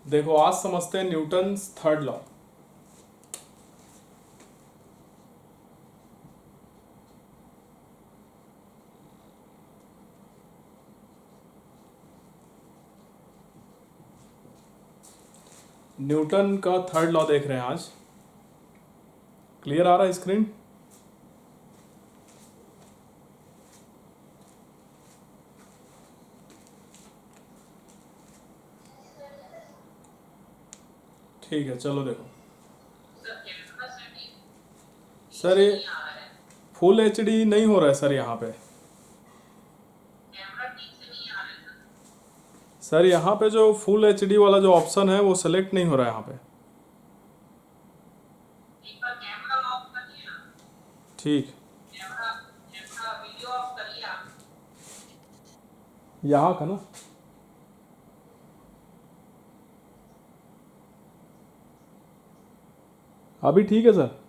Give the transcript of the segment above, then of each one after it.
देखो आज समझते हैं न्यूटन्स थर्ड लॉ। न्यूटन का थर्ड लॉ देख रहे हैं आज। क्लियर आ रहा है स्क्रीन? ठीक है, चलो देखो सर, ये फुल एचडी नहीं हो रहा है सर यहाँ पे। सर यहाँ पे जो फुल एचडी वाला जो ऑप्शन है वो सेलेक्ट नहीं हो रहा है यहाँ पे। ठीक, यहाँ का ना। अभी ठीक है सर।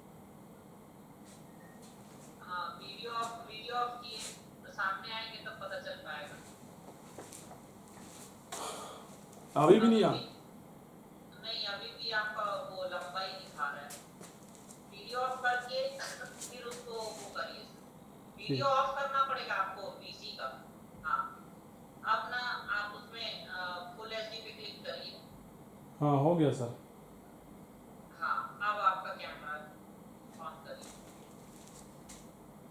अभी भी नहीं आ नहीं, अभी भी आपका वो लंबाई दिखा रहा है। वीडियो ऑफ करके फिर उसको वो करिए। वीडियो ऑफ करना पड़ेगा आपको पीसी का। हाँ, अब ना आप उसमें फुल एचडी पे क्लिक करिए। हाँ, हो गया सर। हाँ, अब आपका कैमरा ऑन करिए।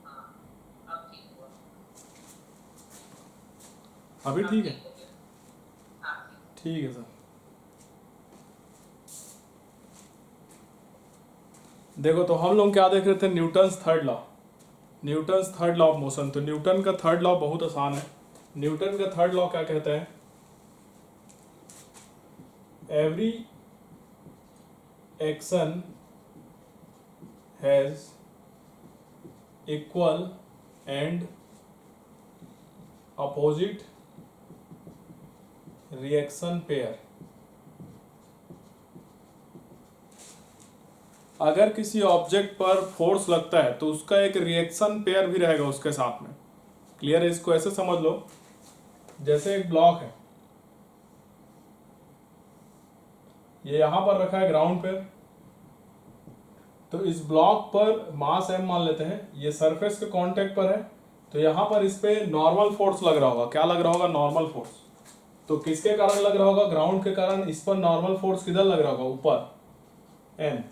हाँ, अब ठीक हुआ। अभी ठीक है? हो गया। हाँ, ठीक है सर। देखो तो हम लोग क्या देख रहे थे, Newton's third law. Newton's third law of motion. तो न्यूटन का थर्ड लॉ बहुत आसान है। न्यूटन का थर्ड लॉ क्या कहता है? Every action has equal and opposite reaction pair. अगर किसी ऑब्जेक्ट पर फोर्स लगता है तो उसका एक रिएक्शन पेयर भी रहेगा उसके साथ में। क्लियर है? इसको ऐसे समझ लो, जैसे एक ब्लॉक है, ये यहां पर रखा है ग्राउंड पे, तो इस ब्लॉक पर मास m मान लेते हैं, ये सरफेस के कांटेक्ट पर है, तो यहां पर इस पे नॉर्मल फोर्स लग रहा होगा। क्या लग रहा होगा? Normal force. तो किसके कारण लग रहा होगा? ग्राउंड के कारण। इस पर नॉर्मल फोर्स किधर लग रहा होगा? ऊपर, m।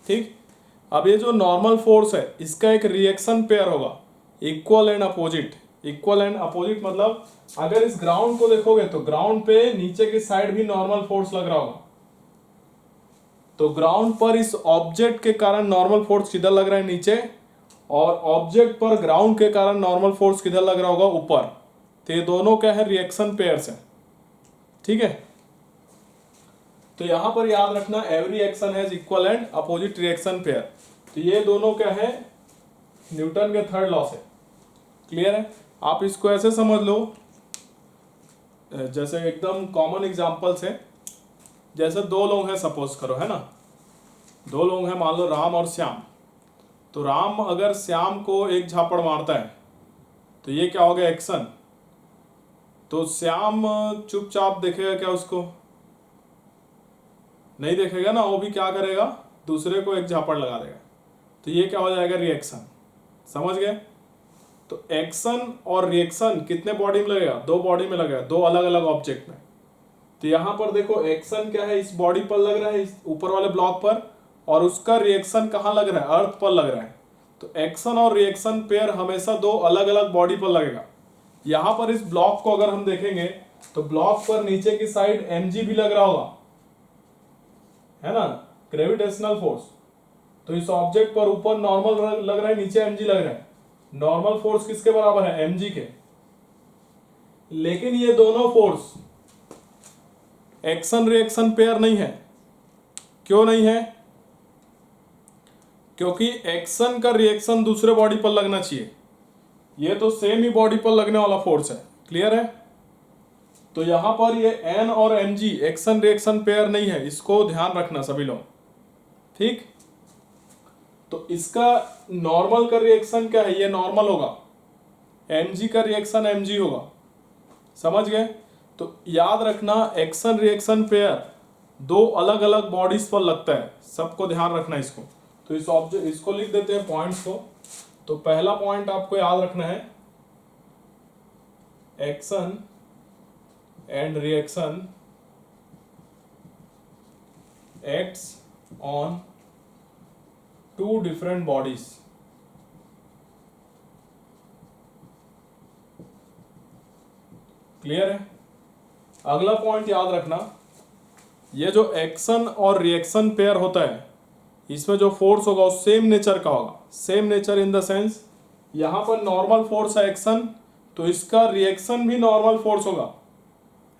ठीक, अब ये जो नॉर्मल फोर्स है इसका एक रिएक्शन पेयर होगा, equal and opposite. Equal and opposite मतलब अगर इस ग्राउंड को देखोगे तो ग्राउंड पे नीचे की साइड भी नॉर्मल फोर्स लग रहा होगा। तो ग्राउंड पर इस ऑब्जेक्ट के कारण नॉर्मल फोर्स किधर लग रहा है? नीचे। और ऑब्जेक्ट पर ग्राउंड के कारण नॉर्मल फोर्स किधर लग रहा होगा? ऊपर। तो ये दोनों क्या है? रिएक्शन पेयर्स है। ठीक है, तो यहां पर याद रखना, every action has equal and opposite reaction pair. तो ये दोनों क्या है? न्यूटन के थर्ड लॉ से। क्लियर है? आप इसको ऐसे समझ लो, जैसे एकदम कॉमन एग्जांपल से, जैसे दो लोग हैं सपोज करो, है ना। दो लोग हैं, मान लो राम और श्याम। तो राम अगर श्याम को एक झापड़ मारता है तो ये क्या हो गया? एक्शन। तो श्याम चुपचाप देखेगा क्या उसको? नहीं देखेगा ना, वो भी क्या करेगा? दूसरे को एक झापड़ लगा देगा। तो ये क्या हो जाएगा? रिएक्शन। समझ गए? तो एक्शन और रिएक्शन कितने बॉडी में लगेगा? दो बॉडी में लगेगा, दो अलग अलग ऑब्जेक्ट में। तो यहां पर देखो, एक्शन क्या है? इस बॉडी पर लग रहा है, इस ऊपर वाले ब्लॉक पर, और उसका रिएक्शन कहां लग रहा है? अर्थ पर लग रहा है। तो एक्शन और रिएक्शन पेयर हमेशा दो अलग अलग बॉडी पर लगेगा। यहां पर इस ब्लॉक को अगर हम देखेंगे तो ब्लॉक पर नीचे की साइड mg भी लग रहा होगा, है ना, ग्रेविटेशनल फोर्स। तो इस ऑब्जेक्ट पर ऊपर नॉर्मल लग रहा है, नीचे mg लग रहा है। नॉर्मल फोर्स किसके बराबर है? mg के। लेकिन ये दोनों फोर्स एक्शन रिएक्शन पेयर नहीं है। क्यों नहीं है? क्योंकि एक्शन का रिएक्शन दूसरे बॉडी पर लगना चाहिए, ये तो सेम ही बॉडी पर लगने वाला फोर्स है। क्लियर है? तो यहां पर ये n और mg एक्शन रिएक्शन पेयर नहीं है, इसको ध्यान रखना सभी लोग। ठीक, तो इसका नॉर्मल का रिएक्शन क्या है? ये नॉर्मल होगा, mg का रिएक्शन mg होगा। समझ गए? तो याद रखना, एक्शन रिएक्शन पेयर दो अलग अलग बॉडीज पर लगता है, सबको ध्यान रखना इसको। तो इस ऑब्जेक्ट इसको लिख देते हैं पॉइंट्स को। तो पहला पॉइंट आपको याद रखना है, action and reaction acts on two different bodies. Clear है? अगला पॉइंट याद रखना, ये जो एक्शन और रिएक्शन पेयर होता है, इसमें जो फोर्स होगा वो सेम नेचर का होगा। Same nature in the sense, यहां पर नॉर्मल फोर्स है एक्शन, तो इसका रिएक्शन भी नॉर्मल फोर्स होगा,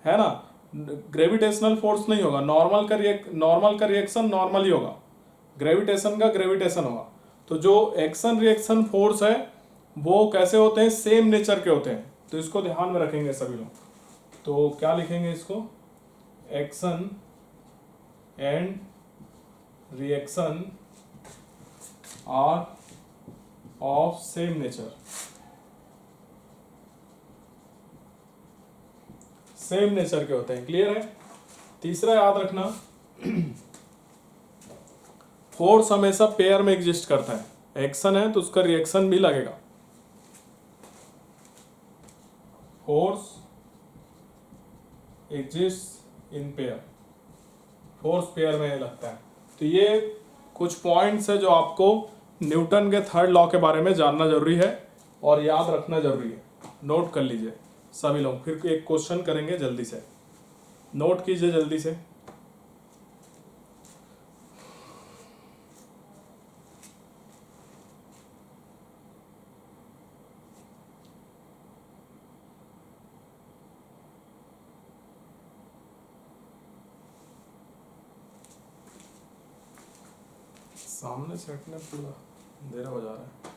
है ना। ग्रेविटेशनल फोर्स नहीं होगा, नॉर्मल का रिएक्शन नॉर्मल ही होगा, ग्रेविटेशन का ग्रेविटेशन होगा। तो जो एक्शन रिएक्शन फोर्स है वो कैसे होते हैं, सेम नेचर के होते हैं। तो इसको ध्यान में रखेंगे सभी लोग। तो क्या लिखेंगे इसको, action and reaction are of same nature, same nature के होते हैं। क्लियर है? तीसरा याद रखना, फोर्स हमेशा पेयर में एग्जिस्ट करता है। एक्शन है तो उसका रिएक्शन भी लगेगा। Force exist in pair, force pair में लगता है। तो ये कुछ पॉइंट्स है जो आपको न्यूटन के थर्ड लॉ के बारे में जानना जरूरी है और याद रखना जरूरी है। नोट कर लीजिए सभी लोग, फिर एक क्वेश्चन करेंगे, जल्दी से नोट कीजिए जल्दी से। सामने से हटने पूरा अंधेरा हो जा रहा है।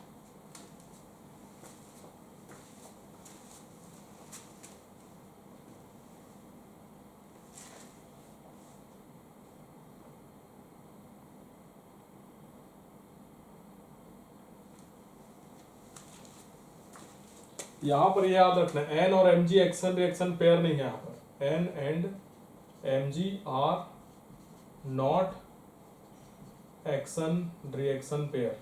यहां पर याद रखना, एन और M G action reaction pair नहीं है। यहाँ पर N and M G are not action reaction pair.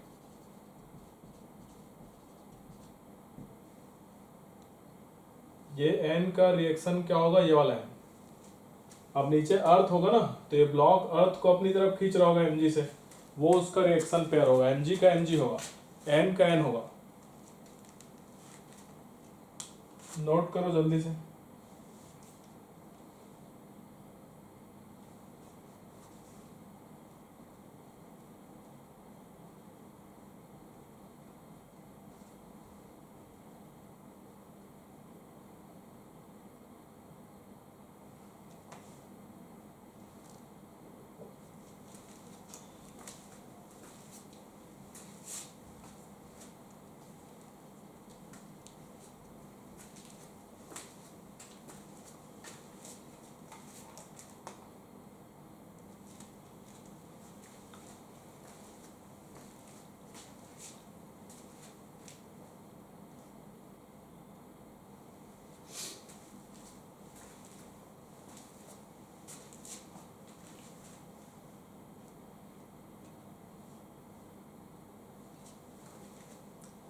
ये एन का रिएक्शन क्या होगा, ये वाला एन। अब नीचे अर्थ होगा ना, तो ये ब्लॉक अर्थ को अपनी तरफ खींच रहा होगा एमजी से, वो उसका रिएक्शन पेयर होगा। एमजी का एमजी होगा, एन का एन होगा। नोट करो जल्दी से।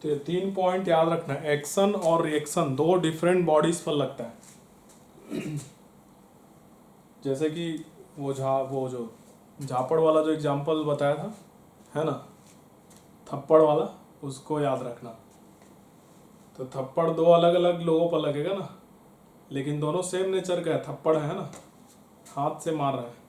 तो ये 3 पॉइंट याद रखना, एक्शन और रिएक्शन दो डिफरेंट बॉडीज पर लगता है। जैसे कि वो जो झापड़ वाला जो एग्जांपल बताया था, है ना, थप्पड़ वाला, उसको याद रखना। तो थप्पड़ दो अलग अलग लोगों पर लगेगा ना, लेकिन दोनों सेम नेचर का है। थप्पड़ है ना, हाथ से मार रहा है।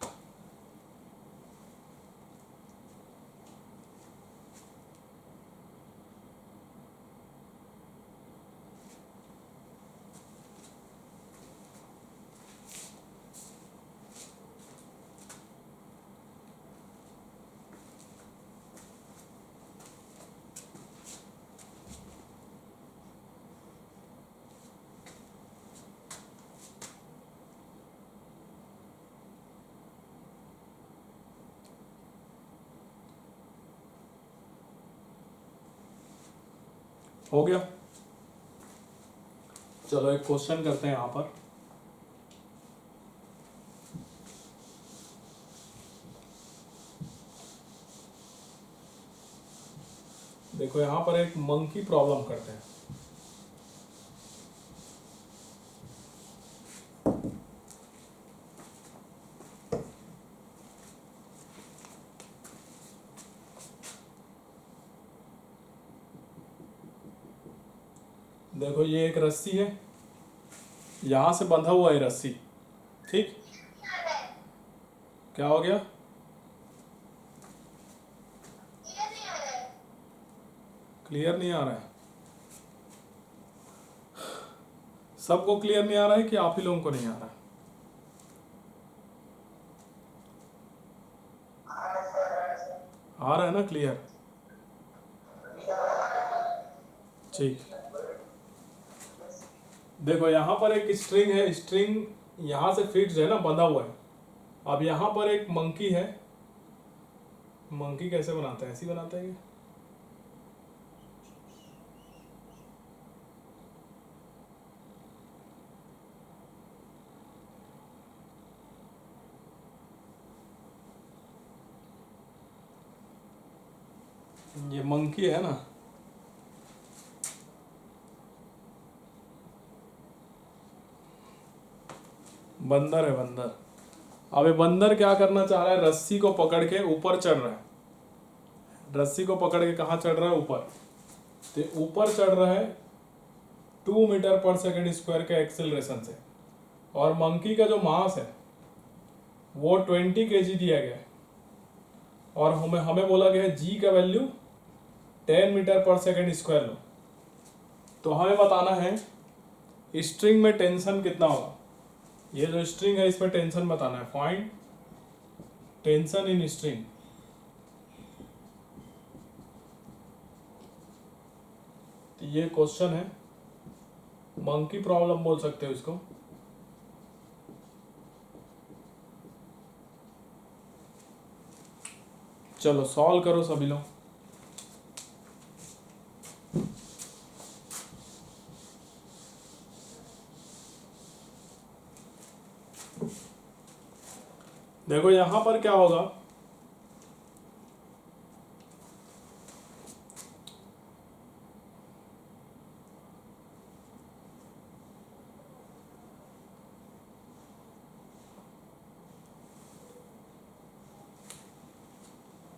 हो गया? चलो एक क्वेश्चन करते हैं यहाँ पर। देखो यहाँ पर एक मंकी प्रॉब्लम करते हैं। देखो ये एक रस्सी है, यहाँ से बंधा हुआ है रस्सी, ठीक। क्या हो गया? क्लियर नहीं आ रहा है? सबको क्लियर नहीं आ रहा है कि आप ही लोगों को नहीं आ रहा है? आ रहा है ना क्लियर? ठीक। देखो यहाँ पर एक स्ट्रिंग है, स्ट्रिंग यहाँ से फिक्स्ड है ना, बंधा हुआ है। अब यहाँ पर एक मंकी है। मंकी कैसे बनाते हैं? ऐसे ही बनाते हैं ये मंकी है ना, बंदर है बंदर। अब ये बंदर क्या करना चाह रहा है? रस्सी को पकड़ के ऊपर चढ़ रहा है। रस्सी को पकड़ के कहाँ चढ़ रहा है? ऊपर। तो ऊपर चढ़ रहा है 2 मीटर पर सेकंड स्क्वायर के एक्सेलरेशन से, और मंकी का जो मास है वो 20 kg दिया गया है, और हमें बोला गया है जी का वैल्यू 10 मीटर पर सेकंड स्क्वायर लो। तो हमें बताना है स्ट्रिंग में टेंशन कितना होगा। ये जो स्ट्रिंग है इसमें टेंशन बताना है। Find tension in string. तो ये क्वेश्चन है, मंकी प्रॉब्लम बोल सकते हो इसको। चलो सॉल्व करो सभी लोग। देखो यहां पर क्या होगा,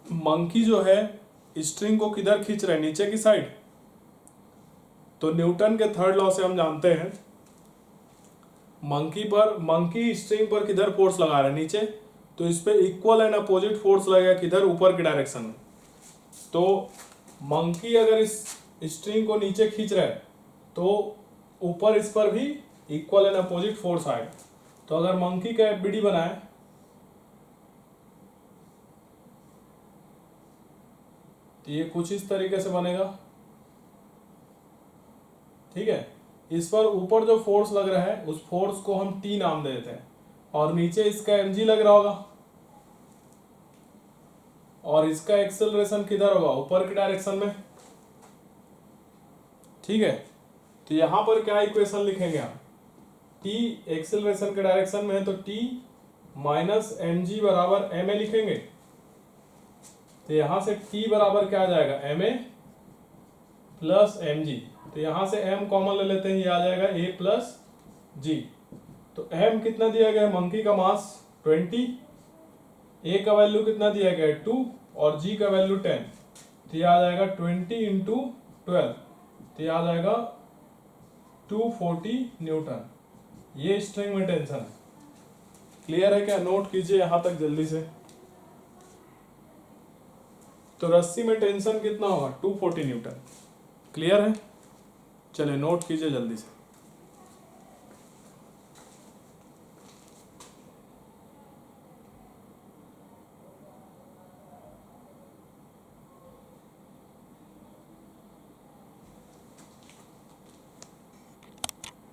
मंकी जो है स्ट्रिंग को किधर खींच रहे हैं? नीचे की साइड। तो न्यूटन के थर्ड लॉ से हम जानते हैं मंकी स्ट्रिंग पर किधर फोर्स लगा रहा है? नीचे। तो इस पे इक्वल एंड अपोजिट फोर्स लगेगा किधर? ऊपर की डायरेक्शन में। तो मंकी अगर इस स्ट्रिंग को नीचे खींच रहा है तो ऊपर इस पर भी इक्वल एंड अपोजिट फोर्स आएगा। तो अगर मंकी का एफबीडी बनाए तो ये कुछ इस तरीके से बनेगा, ठीक है। इस पर ऊपर जो फोर्स लग रहा है उस फोर्स को हम टी नाम दे देते हैं, और नीचे इसका mg लग रहा होगा, और इसका एक्सेलरेशन किधर होगा? ऊपर की डायरेक्शन में, ठीक है। तो यहां पर क्या इक्वेशन लिखेंगे हम? टी एक्सेलरेशन के डायरेक्शन में है तो टी माइनस mg बराबर ma लिखेंगे। तो यहां से t बराबर क्या आ जाएगा? ma plus mg। तो यहां से m कॉमन ले लेते हैं, ये आ जाएगा a प्लस g। तो m कितना दिया गया है? मंकी का मास 20, a का वैल्यू कितना दिया गया है? 2, और g का वैल्यू 10। तो ये आ जाएगा 20 इंटू 12, तो ये आ जाएगा 240 न्यूटन। ये स्ट्रिंग में टेंशन है। क्लियर है क्या? नोट कीजिए यहां तक जल्दी से। तो रस्सी में टेंशन कितना होगा? 240 न्यूटन। क्लियर है? चलिए नोट कीजिए जल्दी से।